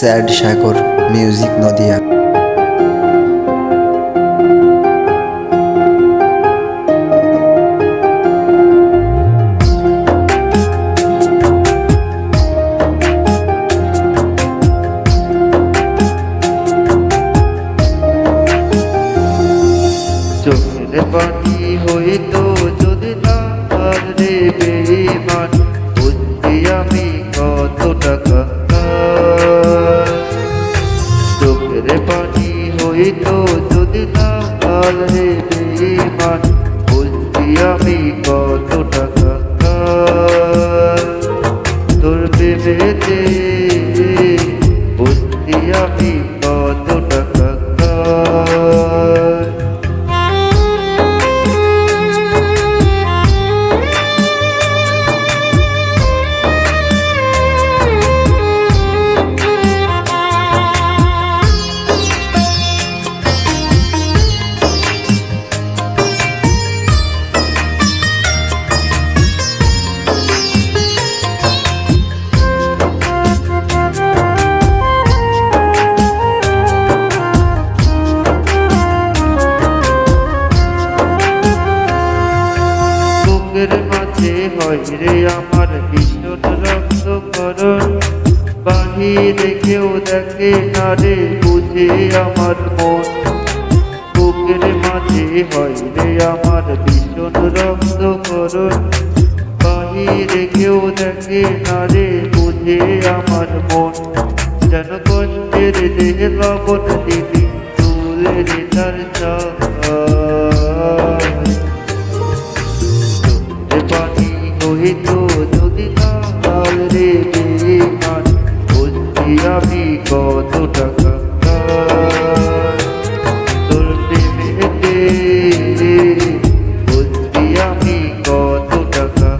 Sad সাগর music Nadia. চোখের পানি হইতো যদি না রে বেঈমান, বুঝতি আমি কত টাকা। চোখের পানি হইতো যদি না রে বেঈমান, বুঝতি আমি কত টাকা। তোর প্রেমেতে বুঝতি আমি কত টাকা। মাঝে হয় রে আমার ভীষণ রক্তকরণ, বাহিরে কেউ দেখে না রে বুঝে আমার মন। বুকের মাঝে হয় রে আমার ভীষণ রক্তকরণ, বাহিরে কেউ দেখে না রে বুঝে আমার মন। যেন কষ্টের দেহে লবণ দিদি তুলে রে তার চা। পানি হইতো যদি না রে বেঈমান, বুঝতি আমি কত টাকা। তোর প্রেমেতে বুঝতি আমি কত টাকা।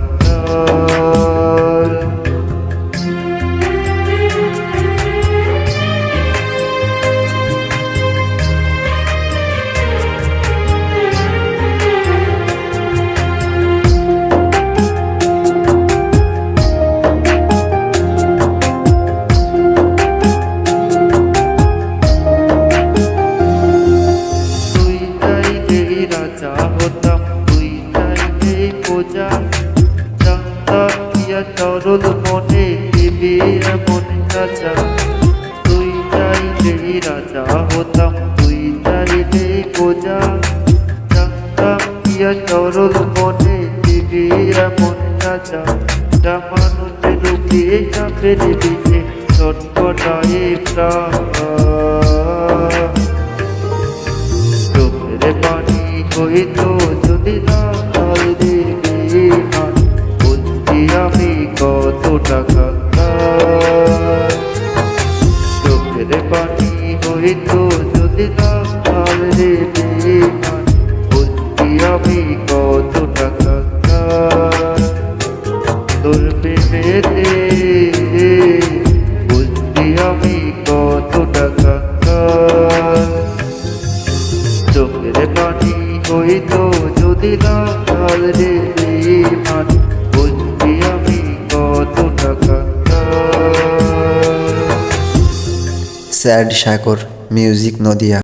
সরল মনে দিবি এমন রাজা, তুই চাইলেই রাজা হতাম, তুই চাইলেই প্রজা। জানতাম ইয়া সরল মনে দিবি এমন রাজা, যা মানুষের রূপে চাপের বিচে ছটফটায় প্রাণ। চোখের পানি হইতো যদি না রে বেঈমান, বুঝতি আমি কত টাকা। চোখের পানি হইতো যদি না রে বেঈমান, বুঝতি আমি কত টাকা। তোর প্রেমেতে বুঝতি আমি কত টাকা। চোখের পানি হইতো যদি না রে বেঈমান, বুঝতি আমি কত টাকা। স্যাড সাগর মিউজিক নদিয়া।